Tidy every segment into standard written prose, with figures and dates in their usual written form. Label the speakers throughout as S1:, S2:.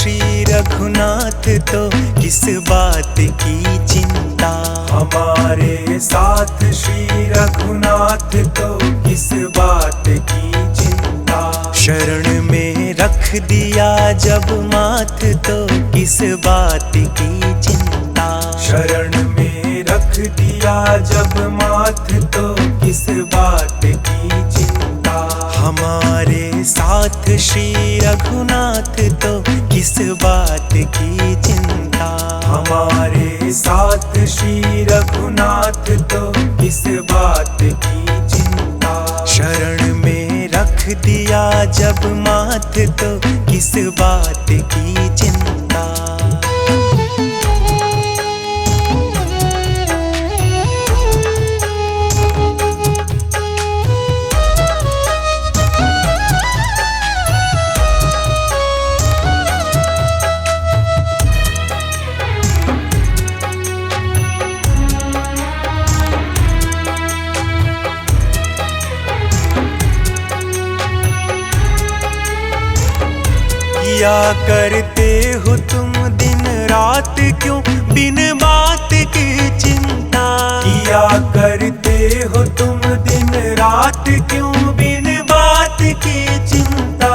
S1: श्री रघुनाथ तो किस बात की चिंता।
S2: हमारे साथ श्री रघुनाथ तो किस बात की चिंता।
S1: शरण में रख दिया जब माथ तो किस बात की चिंता।
S2: शरण में रख दिया जब माथ तो किस बात की चिंता।
S1: हमारे साथ श्री रघुनाथ तो किस बात की चिंता।
S2: हमारे साथ श्री रघुनाथ तो किस बात की चिंता।
S1: शरण में रख दिया जब माथ तो किस बात की चिंता। किया करते हो तुम दिन रात क्यों बिन बात की चिंता।
S2: किया करते हो तुम दिन रात क्यों बिन बात की चिंता।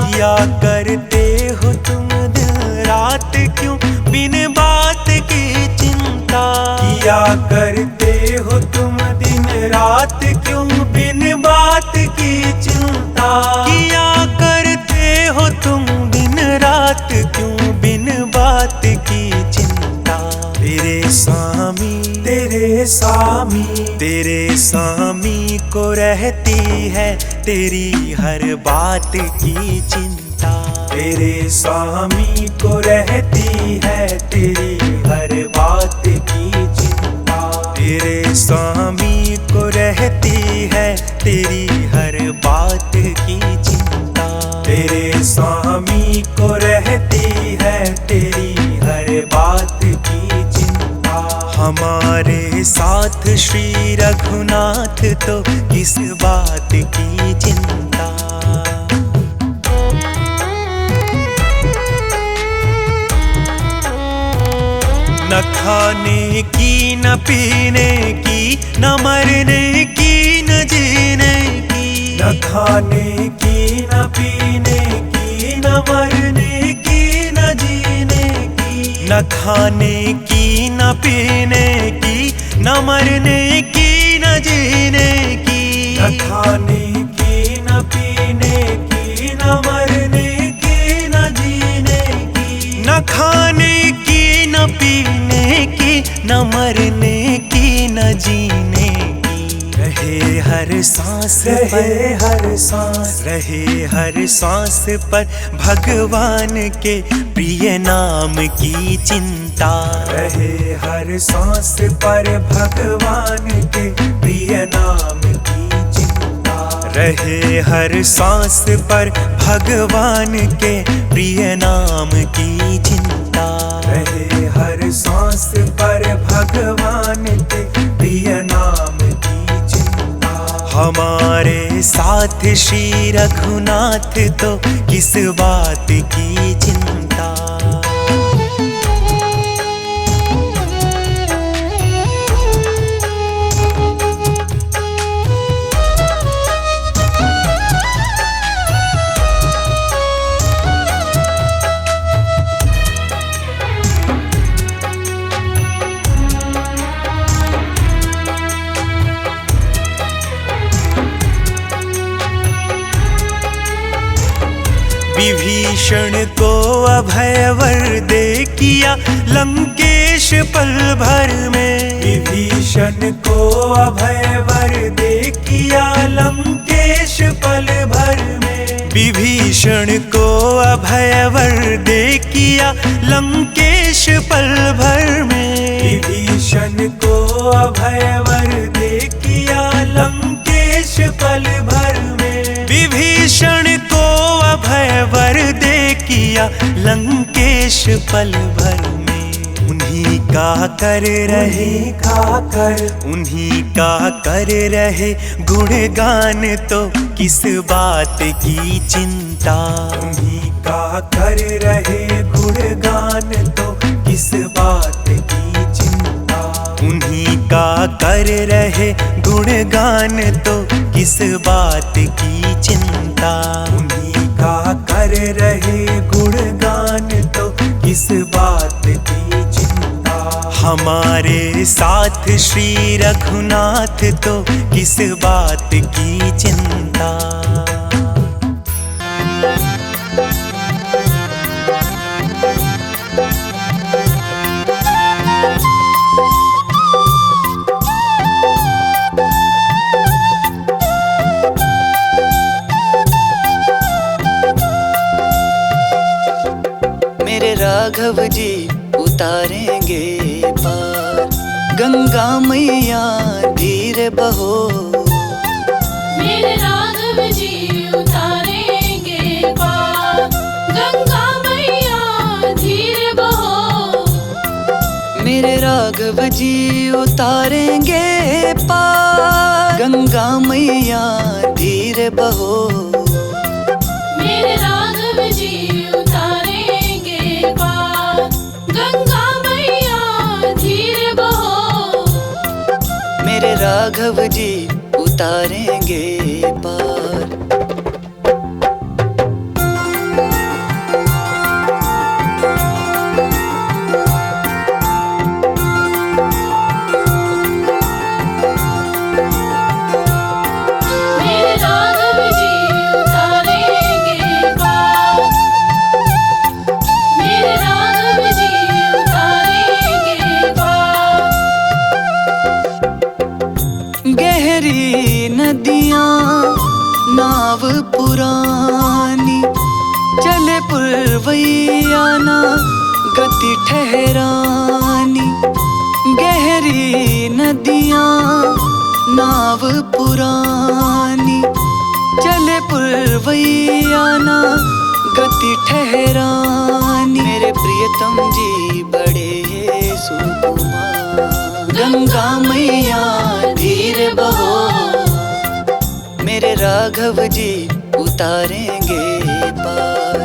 S1: किया करते हो तुम दिन रात क्यों बिन बात की चिंता।
S2: किया करते हो तुम दिन रात क्यों बिन बात की चिंता।
S1: किया करते हो तुम दिन रात क्यों बिन बात की चिंता। तेरे स्वामी
S2: तेरे स्वामी
S1: तेरे स्वामी को रहती है तेरी हर बात की चिंता।
S2: तेरे स्वामी को रहती है तेरी हर बात की चिंता।
S1: तेरे स्वामी को रहती है तेरी हर बात की चिंता।
S2: तेरे स्वामी को रहती है तेरी हर बात की चिंता।
S1: हमारे साथ श्री रघुनाथ तो किस बात की चिंता। न खाने की न पीने की न मरने की न जीने की।
S2: न खाने की न पीने की न मरने की न जीने की।
S1: न खाने की न पीने की न मरने की न जीने की।
S2: न खाने की न पीने की न मरने की न जीने की।
S1: न खाने की न पीने की न मरने की न जीने की। रहे हर सांस
S2: रहे हर सांस
S1: रहे हर सांस पर भगवान के प्रिय नाम की चिंता।
S2: रहे हर सांस पर भगवान के प्रिय नाम की चिंता।
S1: रहे हर सांस पर भगवान के प्रिय नाम की चिंता।
S2: रहे हर सांस पर भगवान के प्रिय नाम की चिंता।
S1: हमारे साथ श्री रघुनाथ तो किस बात की चिंता। विभीषण को अभय वर दे किया लंकेश पल भर में।
S2: विभीषण को अभय वर दे किया लंकेश पल भर में।
S1: विभीषण को अभय वर दे किया लंकेश पल भर में।
S2: विभीषण को अभय वर दे किया लंकेश पल भर में।
S1: विभीषण को अभय वर दे किया लंकेश पल भर में। उन्हीं का कर रहे उन्हीं का कर रहे गुणगान तो किस बात की चिंता।
S2: उन्हीं का कर रहे गुणगान तो किस बात की चिंता।
S1: उन्हीं का कर रहे गुणगान तो किस बात की चिंता।
S2: उन्हीं का कर रहे गुणगान तो किस बात की चिंता।
S1: हमारे साथ श्री रघुनाथ तो किस बात की चिंता। मेरे राघव जी उतारेंगे पार, गंगा मैया धीरे बहो।
S3: मेरे राघव जी उतारेंगे पार, गंगा मैया धीरे बहो।
S1: मेरे राघव जी उतारेंगे पार, गंगा मैया धीरे बहो।
S3: मेरे राघव जी उतारेंगे पार, गंगा मैया धीरे बहो।
S1: मेरे राघव जी उतारेंगे पार।
S3: मेरे राघव जी उतारेंगे पार, मेरे राघव जी उतारेंगे पार।
S1: गहरी नदियाँ नाव पुरानी, चले पुरवैया ना गति ठहरानी। गहरी नदियाँ नाव पुरानी, चले पुरवैया ना गति ठहरानी। मेरे प्रियतम जी बड़े सुकुमार, गंगा मैया धीरे बहो। मेरे राघव जी उतारेंगे पार।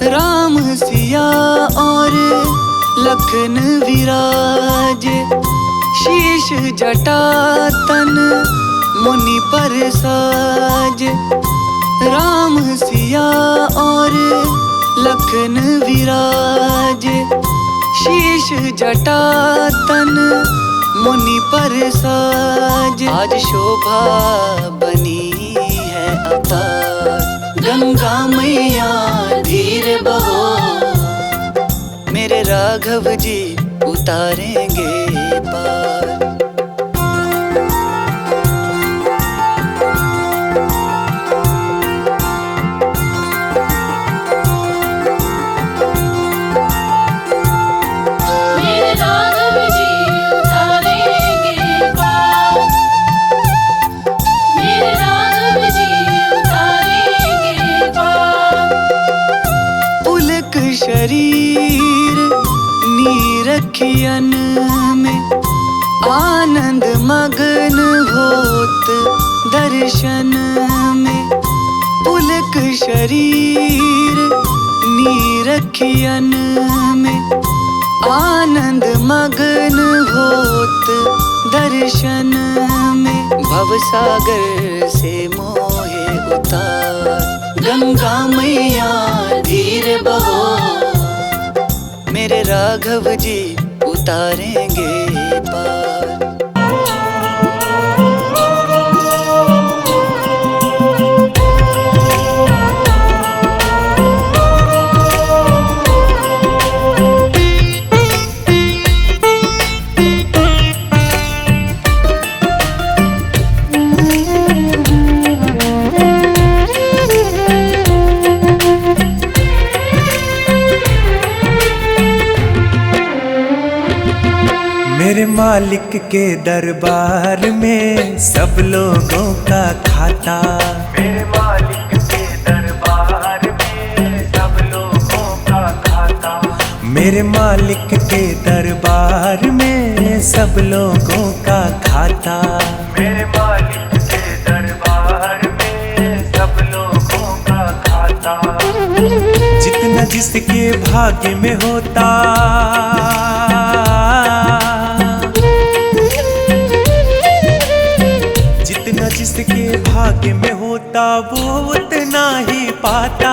S1: राम सिया और लखन विराज, शीश जटा तन मुनि पर साज। राम सिया और लखन विराज, शीश जटा तन मुनि पर साज। आज शोभा बनी है अपार, गंगा मैया धीरे बहो। मेरे राघव जी उतारेंगे पार।
S3: मेरे राघव जी उतारेंगे पार, मेरे राघव जी उतारेंगे पार।
S1: पुलक शरीर नीरखियन में, आनंद मगन होत दर्शन में। पुलक शरीर नीरखियन में, आनंद मगन होत दर्शन में। भवसागर से मोहे उतार, गंगा मैया धीरे बहो। मेरे राघव जी उतारेंगे पार।
S2: मेरे मालिक
S1: मालिक के दरबार में सब लोगों का खाता।
S2: मेरे मालिक के दरबार में सब लोगों का खाता।
S1: मेरे मालिक के दरबार में सब लोगों का खाता।
S2: मेरे मालिक के दरबार में सब लोगों का खाता।
S1: जितना जिसके भाग्य में होता, जितना जिसके भाग्य में होता वो उतना ही पाता।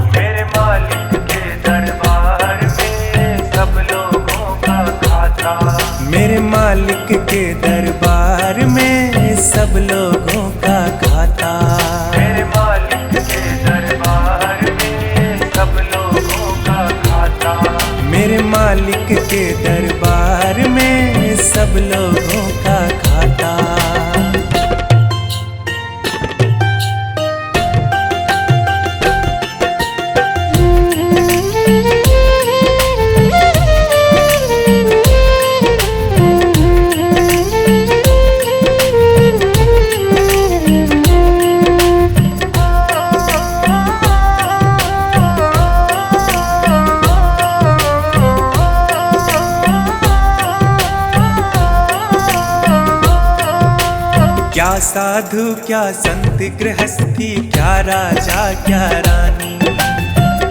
S2: मेरे मालिक के दरबार में सब लोगों का खाता।
S1: मेरे मालिक के दरबार में सब लोगों का खाता।
S2: मेरे मालिक के दरबार में सब लोगों का खाता।
S1: मेरे मालिक के दरबार में सब लोगों का खाता। क्या साधु क्या संत गृहस्थी, क्या राजा क्या रानी,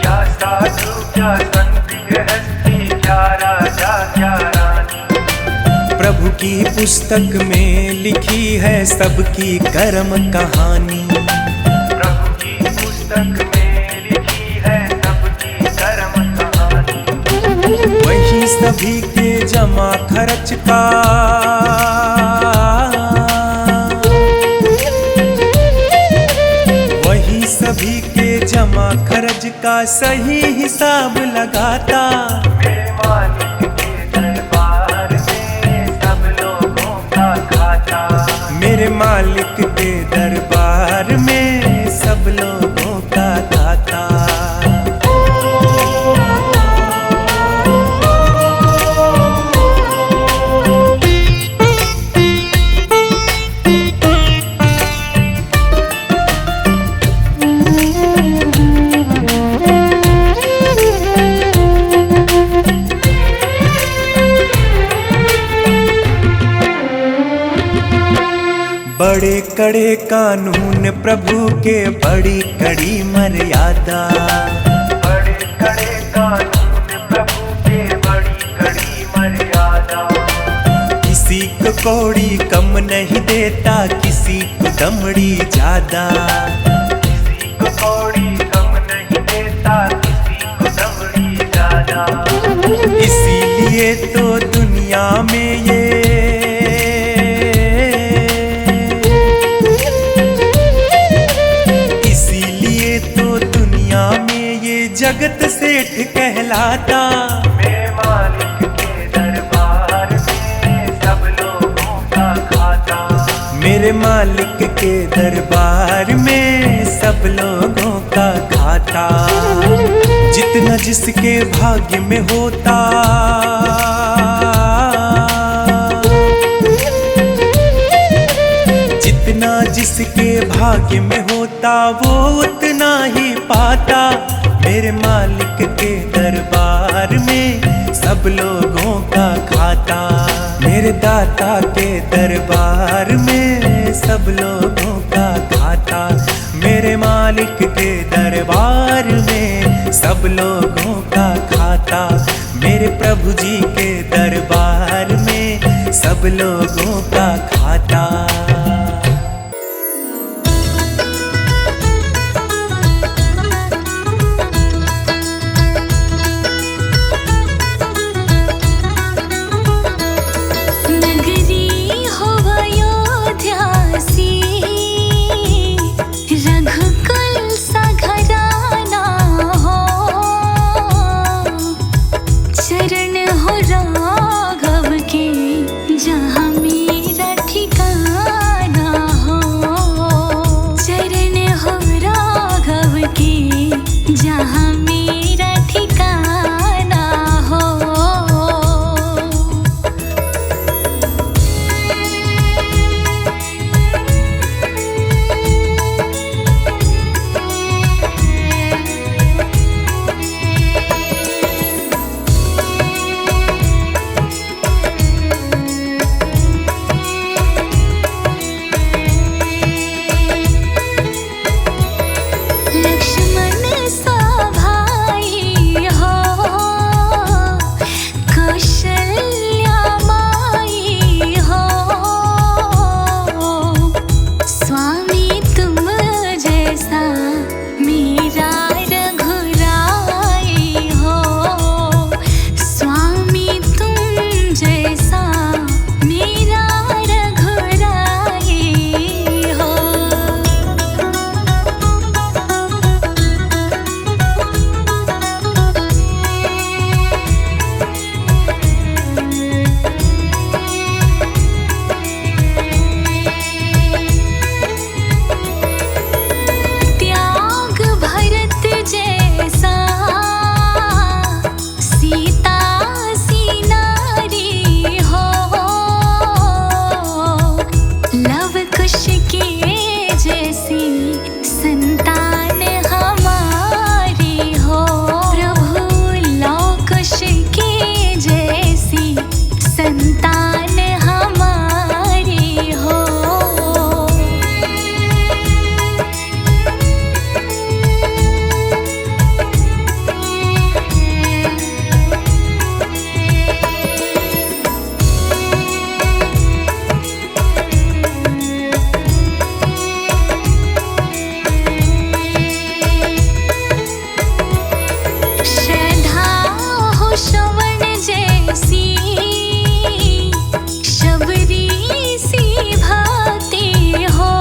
S2: क्या साधु क्या संत गृहस्थी, क्या राजा क्या रानी।
S1: प्रभु की पुस्तक में लिखी है सबकी कर्म कहानी।
S2: प्रभु की पुस्तक में लिखी है सबकी कर्म कहानी।
S1: वही सभी के जमा खर्च का, वही सभी के जमा खर्च का सही हिसाब लगाता।
S2: मेरे मालिक के दरबार में सब लोगों का खाता।
S1: मेरे मालिक के दरबार में सब लोगों का खाता। बड़े कड़े कानून प्रभु के, बड़ी कड़ी मर्यादा।
S2: बड़े कड़े कानून प्रभु के, बड़ी कड़ी मर्यादा।
S1: किसी को कौड़ी कम नहीं देता, किसी को दमड़ी ज्यादा।
S2: किसी को कौड़ी कम नहीं देता, किसी को दमड़ी ज्यादा।
S1: इसीलिए तो दुनिया में ये, जगत सेठ कहलाता।
S2: मेरे मालिक के दरबार में सब लोगों का खाता।
S1: मेरे मालिक के दरबार में सब लोगों का खाता। जितना जिसके भाग्य में होता, जितना जिसके भाग्य में होता वो उतना ही पाता। मेरे मालिक के दरबार में सब लोगों का खाता। मेरे दाता के दरबार में सब लोगों का खाता। मेरे मालिक के दरबार में सब लोगों का खाता। मेरे प्रभु जी के दरबार में सब लोगों का खाता।
S3: चरण हो राघव के, जहाँ में
S4: कुश के जैसी संतान हमारी हो। प्रभु लौ कुश के जैसी संतान हमारी हो। श्रद्धा हो श्रवण जैसी शबरी सी भाती हो।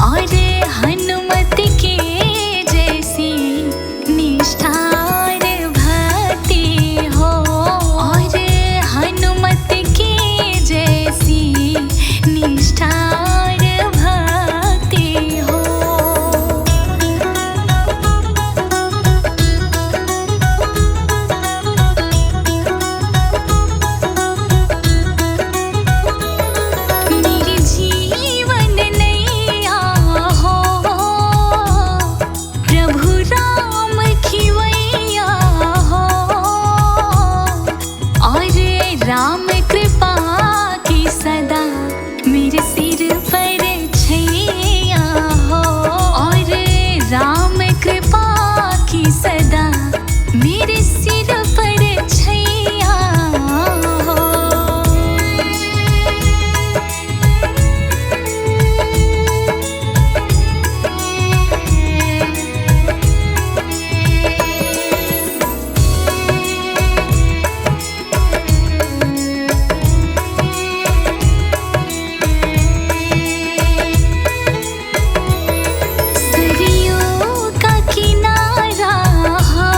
S4: और हनुमत के जैसी निष्ठार भक्ति हो। और हनुमत के जैसी निष्ठार भक्ति हो। मेरी जीवन नैया हो प्रभु राम खिवैया हो। और राम कृपा की सदा मेरे सिर पर छैया हो। और राम कृपा की सदा मेरे सिर पर छैया हो। सरयू का किनारा हो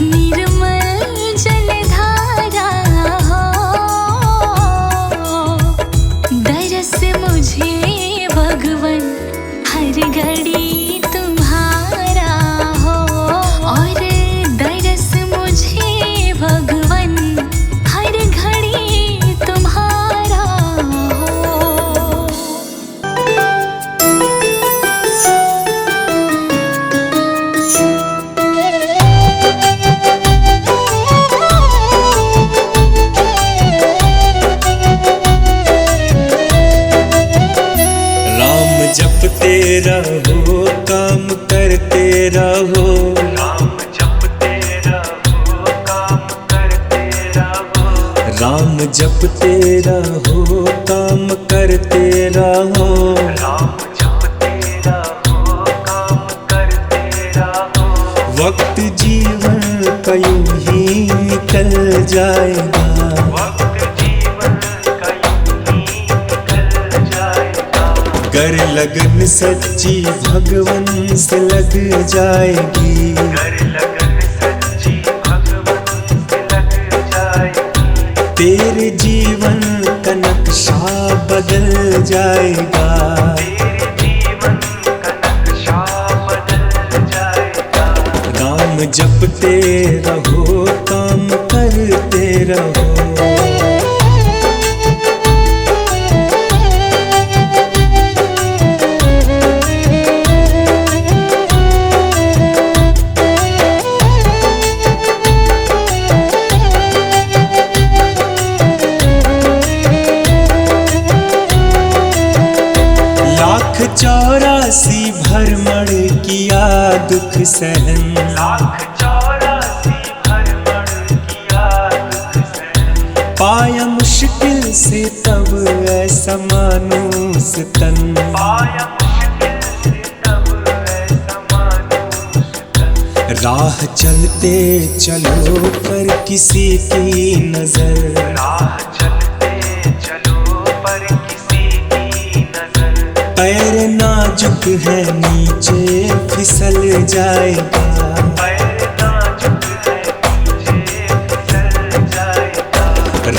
S4: निर्मल जलधारा हो। दरस मुझे भगवन हर घड़ी तुम्हारा हो। और दरस मुझे भगवन हर घड़ी तुम्हारा हो।
S1: राम जपते रहो काम करते रहो। राम जपते रहो काम करते रहो। राम जपते रहो काम करते रहो। राम जपते रहो काम करते रहो। वक्त जीवन का यूं ही निकल जाएगा। वक्त जीवन का यूं ही निकल जाएगा। कर लगन सच्ची भगवन से लग जाएगी। कर लगन सच्ची भगवन से लग जाएगी। तेरे जीवन का नक्शा बदल जाएगा। तेरे जीवन का नक्शा बदल जाएगा। राम जपते रहो काम करते रहो। लाख 84 भ्रमण किया दुख सहन। लाख 84 भ्रमण किया दुख सहन। पाया मुश्किल से तब ऐसा मानुस तन। पाया मुश्किल से तब ऐसा मानुस तन। राह चलते चलो पर किसी की नजर। राह चलते चलो पर किसी की नजर। पैर नाजुक है नीचे फिसल जाएगा। पैर नाजुक है नीचे फिसल जाएगा।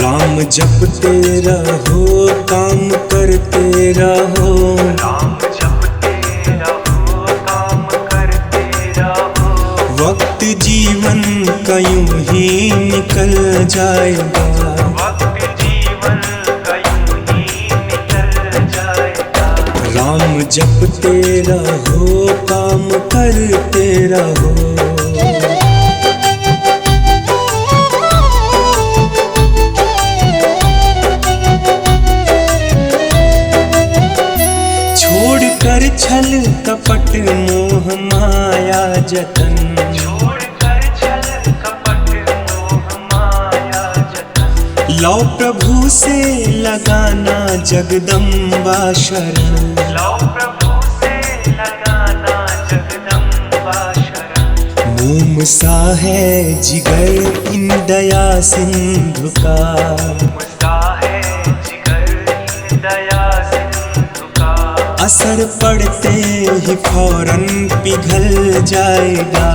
S1: राम जपते रहो काम करते रहो। राम जपते रहो काम करते रहो। वक्त जीवन का यूं ही निकल जाएगा। वक्त जीवन का यूं
S2: जपते रहो, काम करते रहो। छोड़ कर छल कपट मोह माया जतन, लौ प्रभु से लगाना जगदम्बा शरण। मोम सा है जिगर इन दया सिंधु का, असर पड़ते ही फौरन पिघल जाएगा।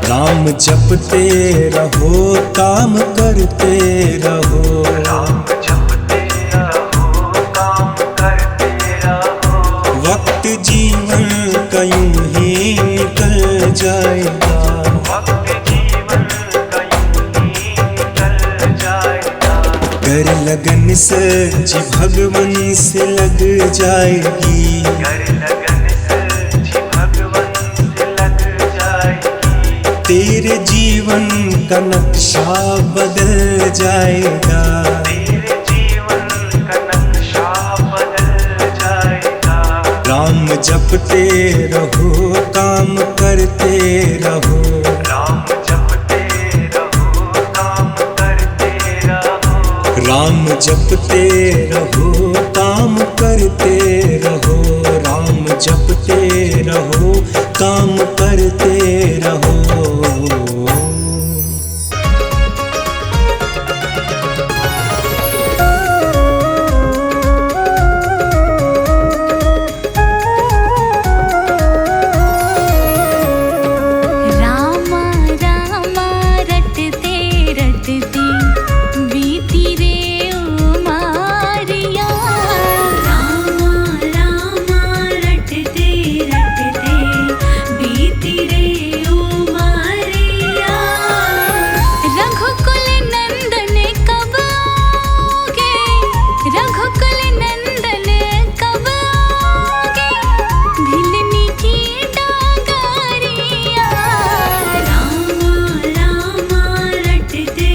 S2: राम जपते रहो, काम करते रहो। वक्त जीवन का यूं ही निकल जाएगा। कर लगन सच्ची भगवन से लग जाएगी। तेरे जीवन का नक्शा बदल जाएगा। राम जपते रहो, काम करते रहो। राम जपते रहो, काम करते रहो। राम जपते रहो, काम करते रहो।
S4: रामा रामा रटते रटते बीती रे उमारिया। रामा रामा रटते रटते बीती रे उमारिया। रघुकुल नंदन कब आओगे, रघुकुल नंदन कब आओगे, भिलनी की डागरिया। रामा रामा रटते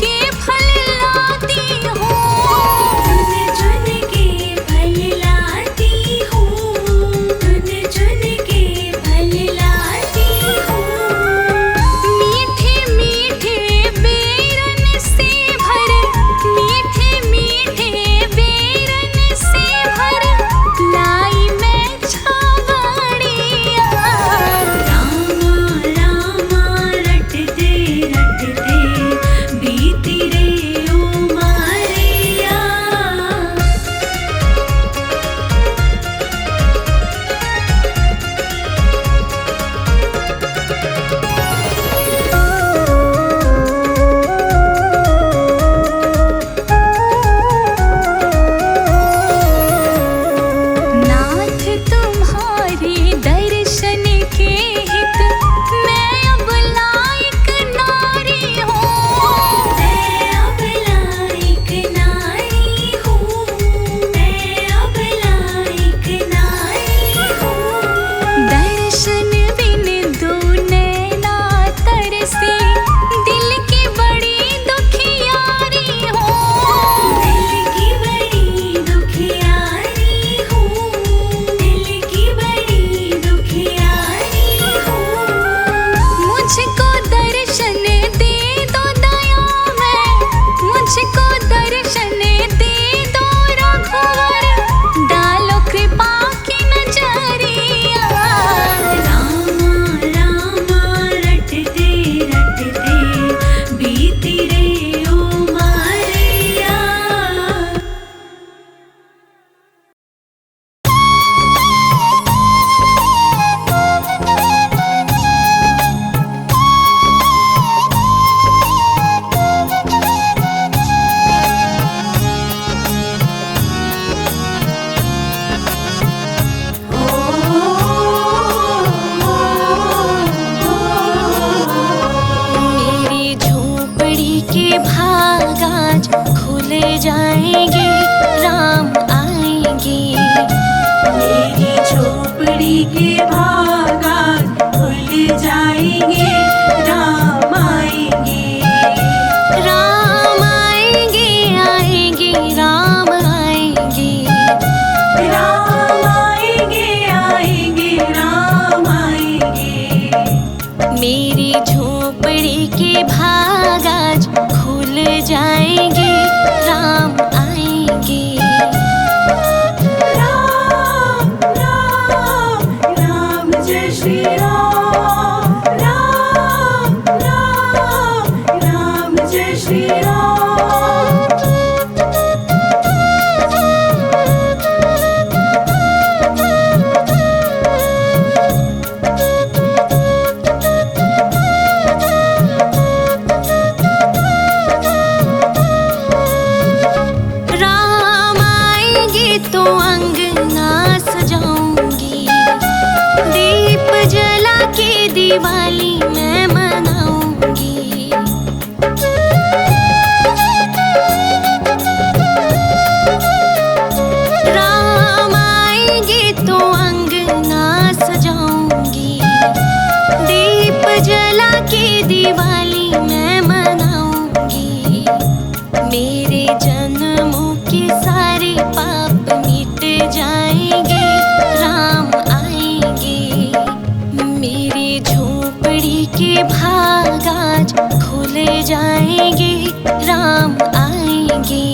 S4: के फल लाती हूँ,
S5: चुन चुन के फल लाती हूँ, चुन चुन के फल लाती हूँ।
S4: मीठे मीठे बेरन से भर, मीठे मीठे बेरन से भर लाई मैं छावड़िया।
S5: रामा रामा रटते रटते बीती रे उमरिया।
S4: नाथ तुम्हारे दर्शन के हित मैं अब लायक नारी हूँ।
S5: मैं अब लायक नारी हूँ, मैं अब लायक नारी हूँ।
S4: दर्शन बिन दो नैना तरसे दिल की बड़ी दुखियारी हूँ।
S5: दिल की बड़ी दुखियारी हूँ, दिल की बड़ी दुखियारी हूँ।
S4: मुझको दर्शन दे दो दया में, मुझको दर्शन दे दो रघुवर, डालो कृपा की नजरिया।
S5: रामा रामा रटते रटते बीती रे उमरिया।
S4: मेरी झोपड़ी के भाग आज खुल जाएंगे, राम आएंगे।
S5: मेरी झोपड़ी के भागा खुल जाएंगे, राम आएंगे।
S4: राम आएंगे आएंगे राम आएंगे।
S5: राम आएंगे आएंगे राम आएंगे।
S4: मेरी झोपड़ी के भाग आज खुल जाएंगे, राम आएंगे।
S5: राम राम राम जय श्री राम, राम राम राम जय श्री राम।
S4: राम आएंगे तो अंगना सजाऊंगी, दीप जला के दिवाली मैं मनाऊंगी। राम आएंगे तो अंगना सजाऊंगी, दीप जला के दिवाली मैं मनाऊंगी। मेरे जन्मों के सारे पाप मिट जाएंगे, राम आएंगे। मेरी झोपड़ी के भाग आज खुल जाएंगे, राम आएंगे।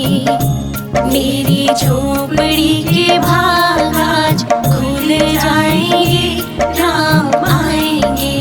S4: मेरी झोपड़ी के भाग आज खुल जाएंगे, राम आएंगे।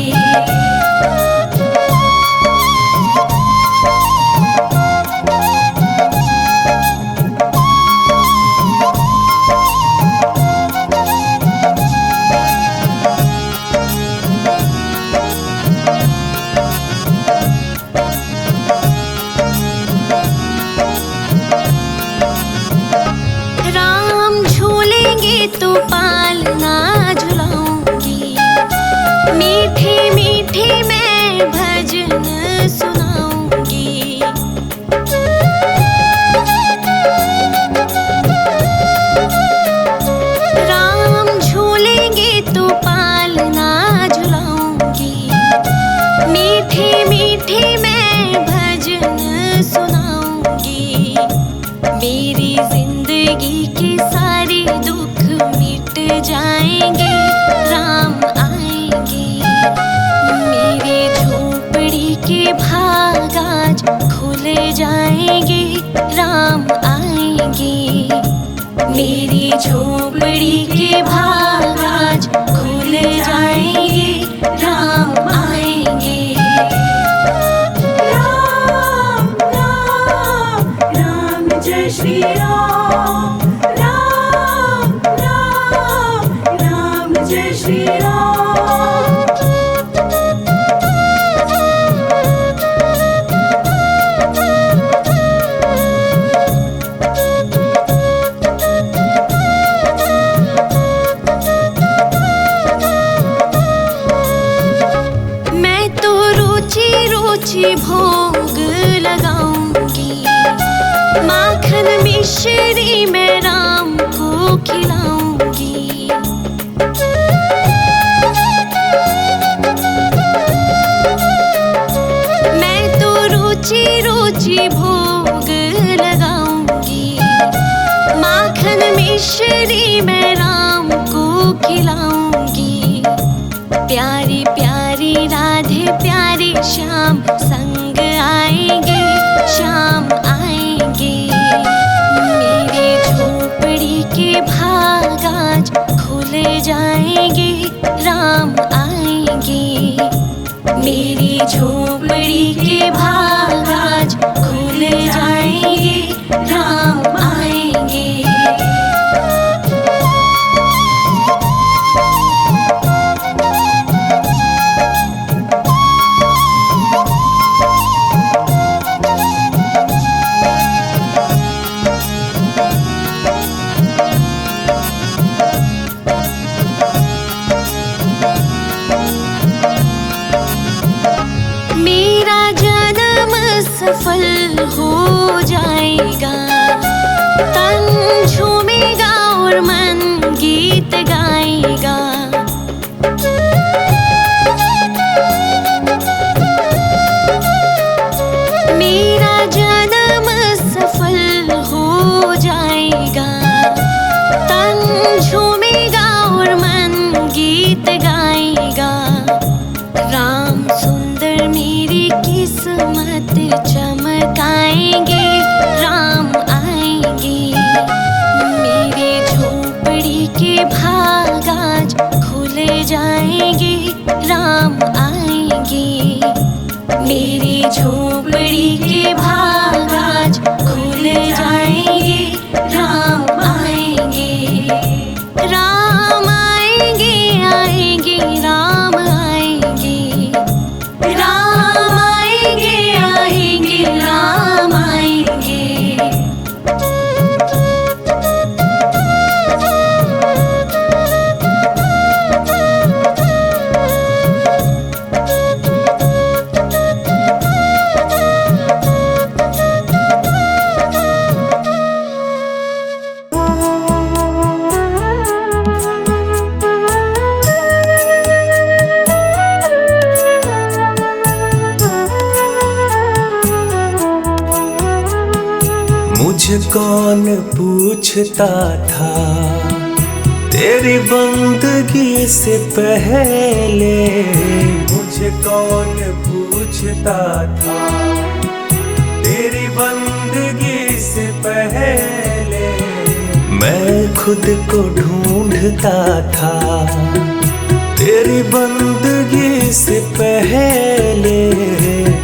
S4: सुनाऊंगी। मेरी जिंदगी के सारे दुख मिट जाएंगे, राम आएंगे। मेरे झोपड़ी के भाग आज खुल जाएंगे, राम आएंगे। मेरी झोपड़ी के भाग आज खुल जाएंगे, राम आएंगे।
S5: राम राम राम जय श्री राम। राम राम राम जय श्री राम।
S4: मैं तो रुचि रुचि भोग लगाऊंगी, माखन मिश्री मैं राम को खिलाऊंगी। मैं तो रुचि रुचि भोग लगाऊंगी, माखन मिश्री मैं राम को खिलाऊंगी। प्यारी प्यारी राधे प्यारे श्याम संग आएंगे, श्याम आएंगे। मेरे झोपड़ी के भाग आज खुल जाएंगे, राम आएंगे। मेरी झोपड़ी के भाग आज खुल जाएंगे, राम आएंगे। मेरा जन्म सफल हो जाएगा, तन झूमेगा और मन गीत गाएगा। मेरा जन्म सफल हो जाएगा, तन झूमेगा और मन गीत गाएगा। राम सुंदर मेरी किस्मत चमकाएंगे, राम आएंगे। मेरे झोपड़ी के भाग आज खुल जाएंगे, राम आएंगे। मेरी झोपड़ी के भाग आज खुल जाएंगे, राम आएंगे। राम आएंगे, आएंगे, राम आएंगे। राम आएंगे, आएंगे, राम आएंगे।
S1: मुझे कौन पूछता था तेरी बंदगी से पहले,
S2: मुझे कौन पूछता था तेरी बंदगी से पहले।
S1: मैं खुद को ढूंढता था तेरी बंदगी से पहले।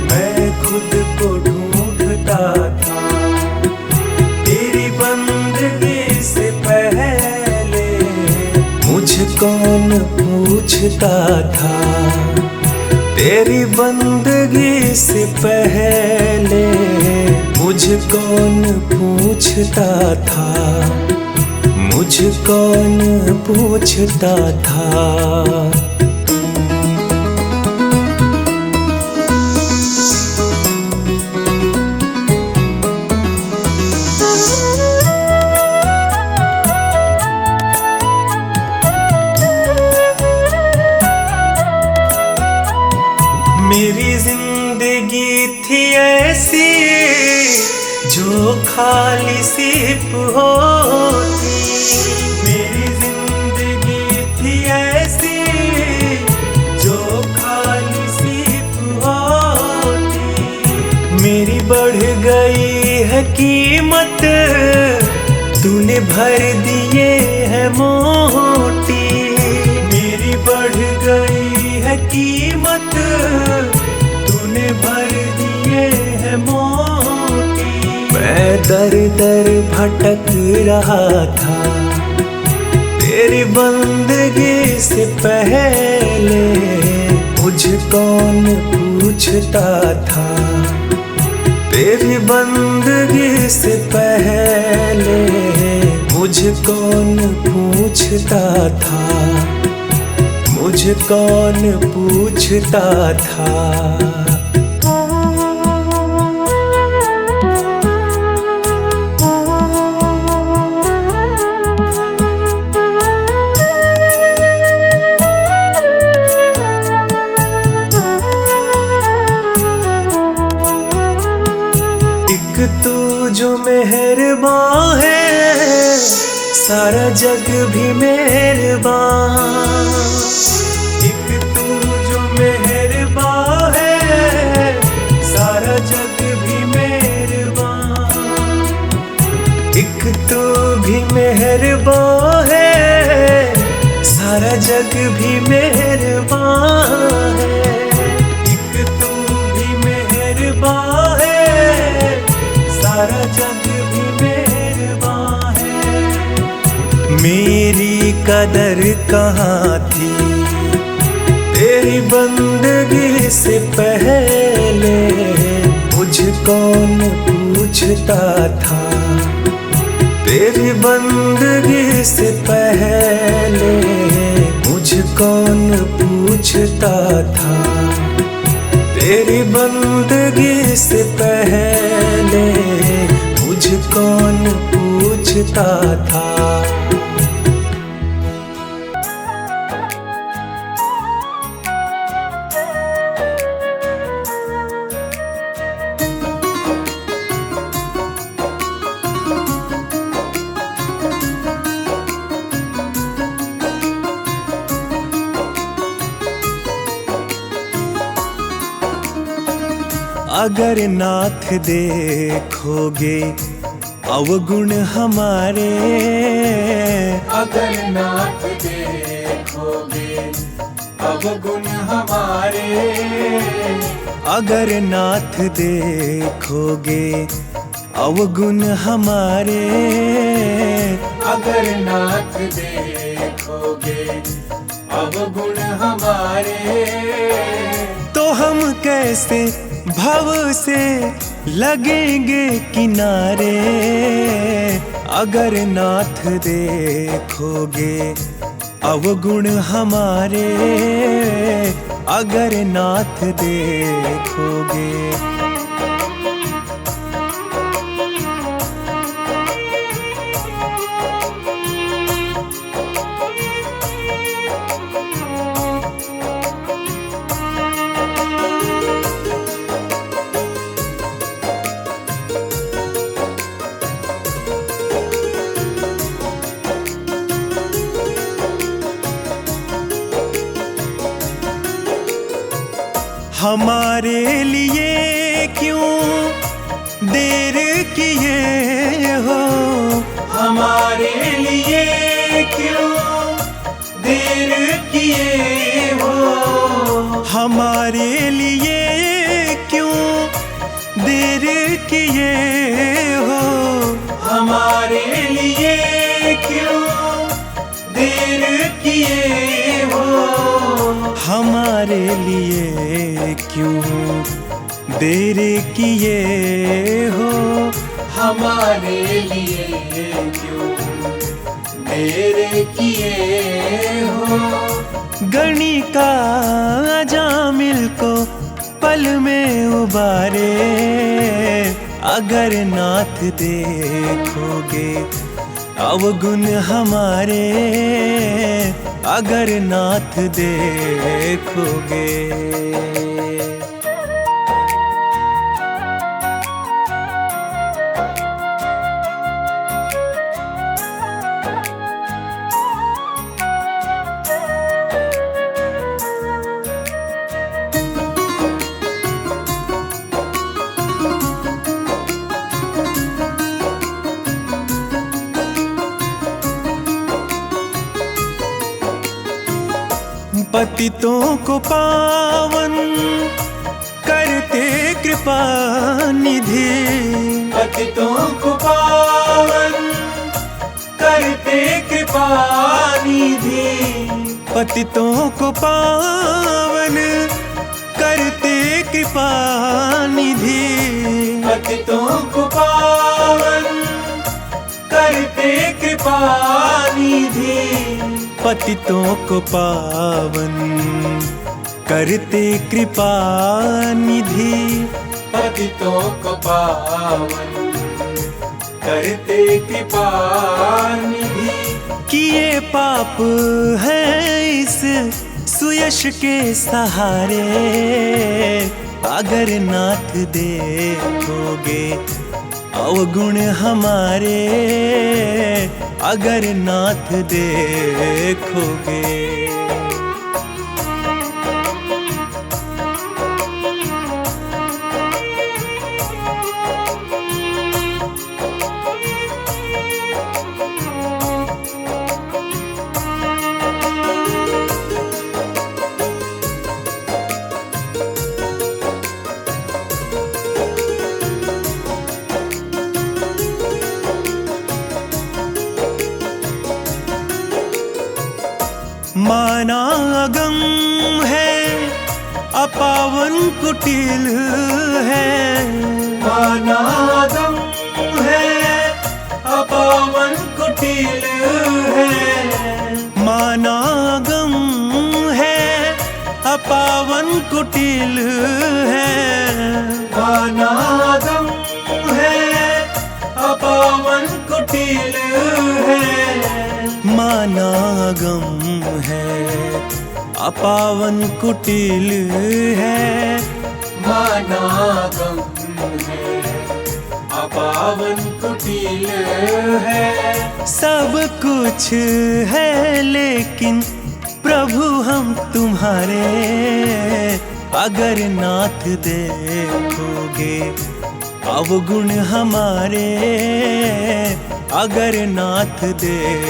S2: मैं खुद को ढूंढता था तेरी बंदगी से पहले।
S1: मुझे कौन पूछता था तेरी बंदगी से पहले। मुझे कौन पूछता था, मुझे कौन पूछता था।
S2: मेरी जिंदगी थी ऐसी
S1: जो खाली सिर्फ होती।
S2: मेरी जिंदगी थी ऐसी जो खाली सिर्फ होती।
S1: मेरी बढ़ गई है कीमत, तूने भर दिए है मोटी।
S2: मेरी बढ़ गई है कीमत, तूने भर दिए है मोटी।
S1: मैं दर दर भटक रहा था तेरी बंदगी से पहले, मुझ कौन पूछता था। तेरी बंदगी से पहले मुझ कौन पूछता था, मुझ कौन पूछता था। तू जो मेहरबान है, सारा जग भी मेहरबान।
S2: एक तू जो मेहरबान है, सारा जग भी मेहरबान।
S1: एक तू भी मेहरबान है, सारा जग भी मेहरबान है।
S2: एक तू भी मेहरबान है, सारा जग भी मेहरबान है।
S1: मेरी कदर कहाँ थी तेरी बंदगी से पहले, मुझ कौन पूछता था। तेरी बंदगी से पहले मुझ कौन पूछता था। तेरी बंदगी से पहले मुझ कौन पूछता था। अगर नाथ देखोगे अवगुण हमारे,
S2: अगर नाथ देखोगे अवगुण हमारे।
S1: अगर नाथ देखोगे अवगुण हमारे,
S2: अगर नाथ देखोगे अवगुण हमारे।
S1: तो हम कैसे भव से लगेंगे किनारे। अगर नाथ देखोगे अवगुण हमारे, अगर नाथ देखोगे। हमारे लिए क्यों देर किए हो,
S2: हमारे लिए क्यों देर किए हो।
S1: हमारे लिए क्यों देर किए हो।
S2: हमारे लिए क्यों देर किए हो।
S1: हमारे लिए क्यों देर किए हो।
S2: हमारे लिए क्यों देर किए हो।
S1: गणिका जामिल को पल में उबारे। अगर नाथ देखोगे अवगुण हमारे, अगर नाथ देखोगे। पतितों को पावन करते कृपा निधि,
S2: पतितों को पावन करते कृपा निधि,
S1: पतितों को पावन करते कृपा निधि,
S2: पतितों को पावन करते कृपा निधि,
S1: पतितों को पावन करते कृपा निधि,
S2: पतितों को पावन करते कृपा निधि।
S1: किए पाप है इस सुयश के सहारे, अगर नाथ देखोगे अवगुण हमारे, अगर नाथ देखोगे। मानागम है अपावन कुटिल है,
S2: मानागम है अपावन कुटिल है,
S1: मानागम है अपावन कुटिल है,
S2: मानागम है अपावन कुटिल है,
S1: मानागम है अपावन कुटिल है,
S2: मानागम है अपावन कुटिल है।
S1: सब कुछ है लेकिन प्रभु हम तुम्हारे, अगर नाथ देखोगे अवगुण हमारे, अगर नाथ देखोगे।